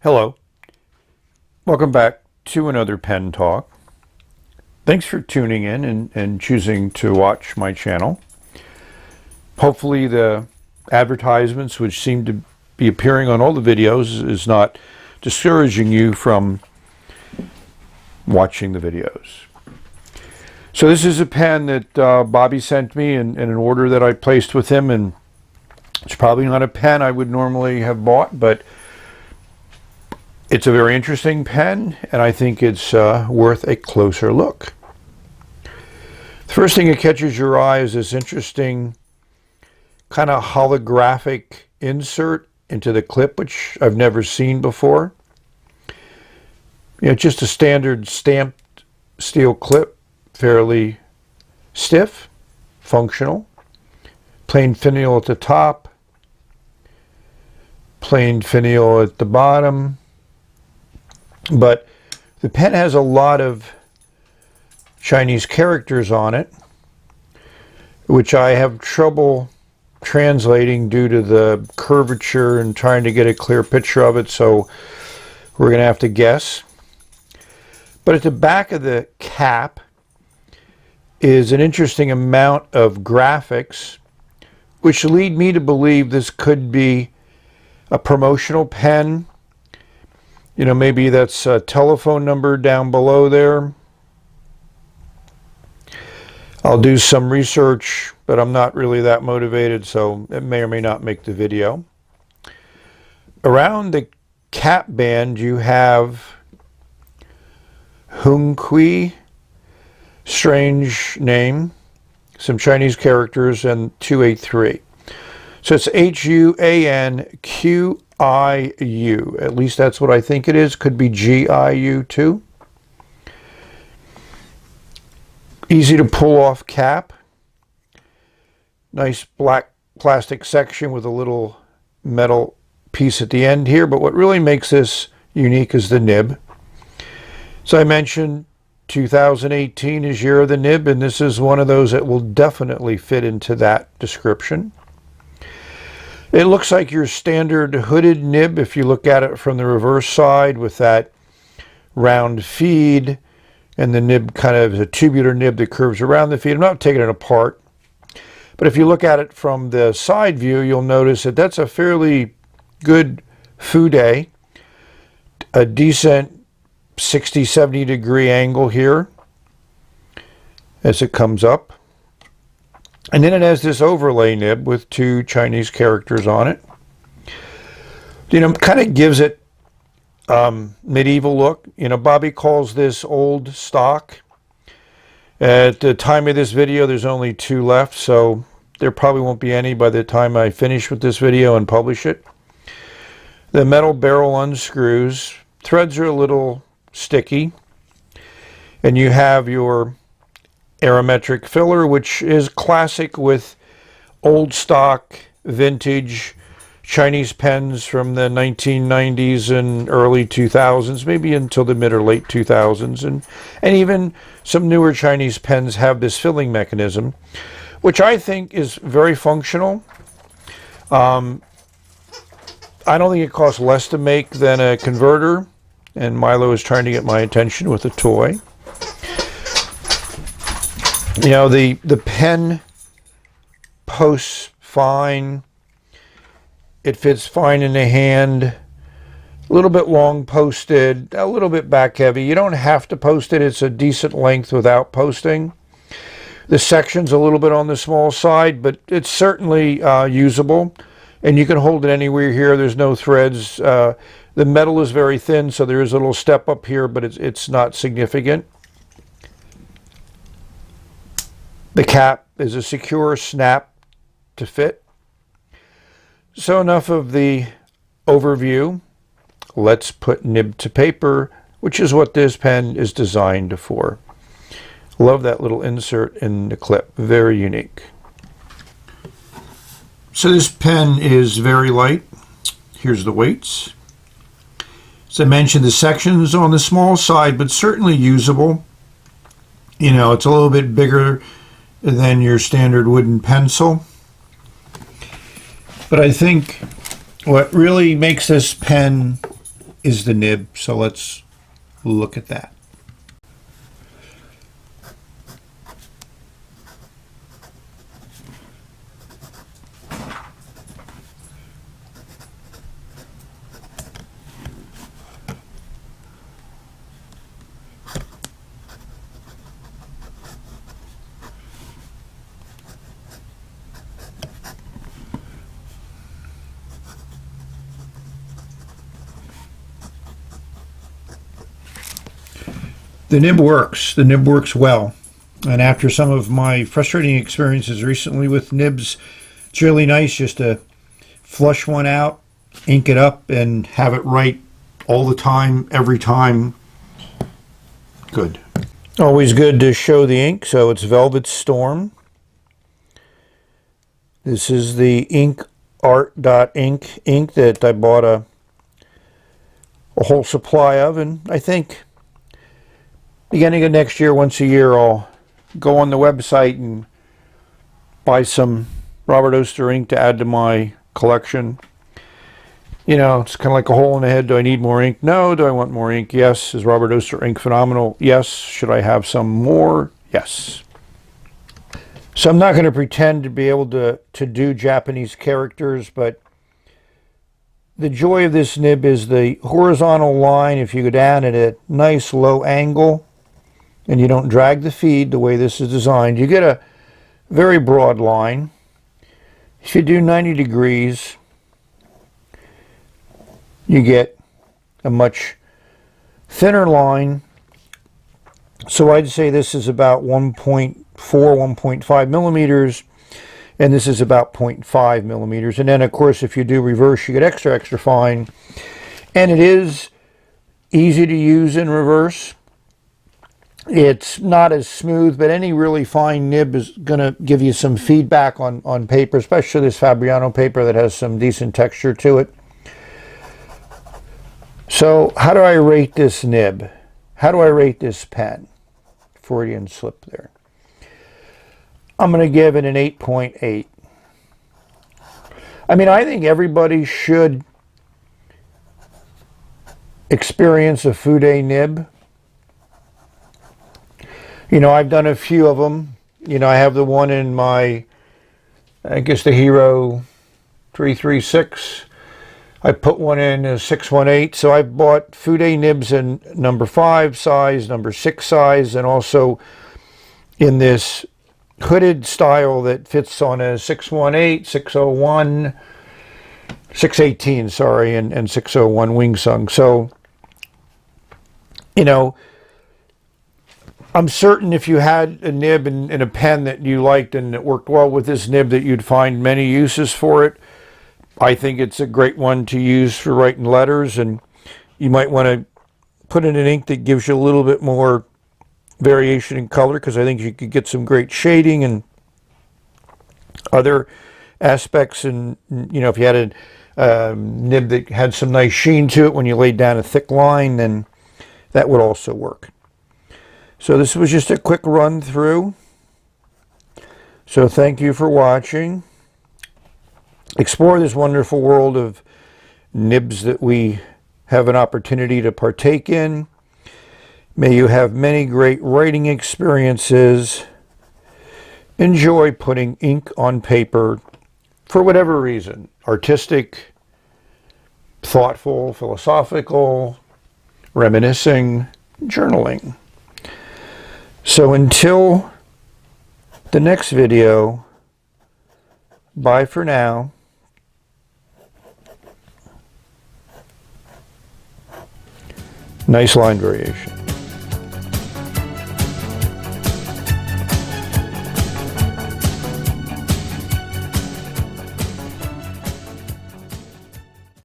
Hello, welcome back to another pen talk. Thanks for tuning in and choosing to watch my channel. Hopefully the advertisements which seem to be appearing on all the videos is not discouraging you from watching the videos. So this is a pen that Bobby sent me in an order that I placed with him, and it's probably not a pen I would normally have bought, but it's a very interesting pen, and I think it's worth a closer look. The first thing that catches your eye is this interesting kind of holographic insert into the clip, which I've never seen before. You know, just a standard stamped steel clip, fairly stiff, functional, plain finial at the top, plain finial at the bottom. But the pen has a lot of Chinese characters on it, which I have trouble translating due to the curvature and trying to get a clear picture of it, so we're going to have to guess. But at the back of the cap is an interesting amount of graphics, which lead me to believe this could be a promotional pen. You know, maybe that's a telephone number down below there. I'll do some research, but I'm not really that motivated, so it may or may not make the video. Around the cap band, you have Huanqiu, strange name, some Chinese characters, and 283. So it's Huanqiu. At least that's what I think it is. Could be GIU too. Easy to pull off cap. Nice black plastic section with a little metal piece at the end here. But what really makes this unique is the nib. So I mentioned 2018 is year of the nib, and this is one of those that will definitely fit into that description. It looks like your standard hooded nib if you look at it from the reverse side, with that round feed and the nib kind of a tubular nib that curves around the feed. I'm not taking it apart, but if you look at it from the side view, you'll notice that that's a fairly good Fude, a decent 60-70 degree angle here as it comes up. And then it has this overlay nib with two Chinese characters on it. You know, kind of gives it medieval look. You know, Bobby calls this old stock. At the time of this video, there's only 2 left, so there probably won't be any by the time I finish with this video and publish it. The metal barrel unscrews. Threads are a little sticky. And you have your aerometric filler, which is classic with old stock vintage Chinese pens from the 1990s and early 2000s, maybe until the mid or late 2000s, and even some newer Chinese pens have this filling mechanism, which I think is very functional. I don't think it costs less to make than a converter, and Milo is trying to get my attention with a toy. You know, the pen posts fine. It fits fine in the hand. A little bit long posted, a little bit back heavy. You don't have to post it. It's a decent length without posting. The section's a little bit on the small side, but it's certainly usable. And you can hold it anywhere here. There's no threads. The metal is very thin, so there is a little step up here, but it's not significant. The cap is a secure snap to fit. So enough of the overview. Let's put nib to paper, which is what this pen is designed for. Love that little insert in the clip. Very unique. So this pen is very light. Here's the weights. As I mentioned, the section's on the small side, but certainly usable. You know, it's a little bit bigger than your standard wooden pencil. But I think what really makes this pen is the nib. So let's look at that. The nib works. The nib works well. And after some of my frustrating experiences recently with nibs, it's really nice just to flush one out, ink it up, and have it right all the time, every time. Good. Always good to show the ink. So it's Velvet Storm. This is the Ink Art.ink ink that I bought a whole supply of, and I think beginning of next year, once a year, I'll go on the website and buy some Robert Oster ink to add to my collection. You know, it's kind of like a hole in the head. Do I need more ink? No. Do I want more ink? Yes. Is Robert Oster ink phenomenal? Yes. Should I have some more? Yes. So I'm not going to pretend to be able to do Japanese characters, but the joy of this nib is the horizontal line. If you go down at a nice low angle and you don't drag the feed the way this is designed, you get a very broad line. If you do 90 degrees, you get a much thinner line. So I'd say this is about 1.4, 1.5 millimeters, and this is about 0.5 millimeters. And then, of course, if you do reverse, you get extra, extra fine. And it is easy to use in reverse. It's not as smooth, but any really fine nib is going to give you some feedback on paper, especially this Fabriano paper that has some decent texture to it. So how do I rate this nib? How do I rate this pen? Freudian slip there. I'm going to give it an 8.8. I mean, I think everybody should experience a Fude nib. You know, I've done a few of them. You know, I have the one in my, I guess the Hero 336. I put one in a 618. So I've bought Fude nibs in number 5 size, number 6 size, and also in this hooded style that fits on a 618, 601, 618, sorry, and 601 Wingsung. So, you know, I'm certain if you had a nib and a pen that you liked and it worked well with this nib that you'd find many uses for it. I think it's a great one to use for writing letters, and you might want to put in an ink that gives you a little bit more variation in color, because I think you could get some great shading and other aspects. And, you know, if you had a nib that had some nice sheen to it when you laid down a thick line, then that would also work. So this was just a quick run through. So thank you for watching. Explore this wonderful world of nibs that we have an opportunity to partake in. May you have many great writing experiences. Enjoy putting ink on paper for whatever reason. Artistic, thoughtful, philosophical, reminiscing, journaling. So until the next video, bye for now. Nice line variation.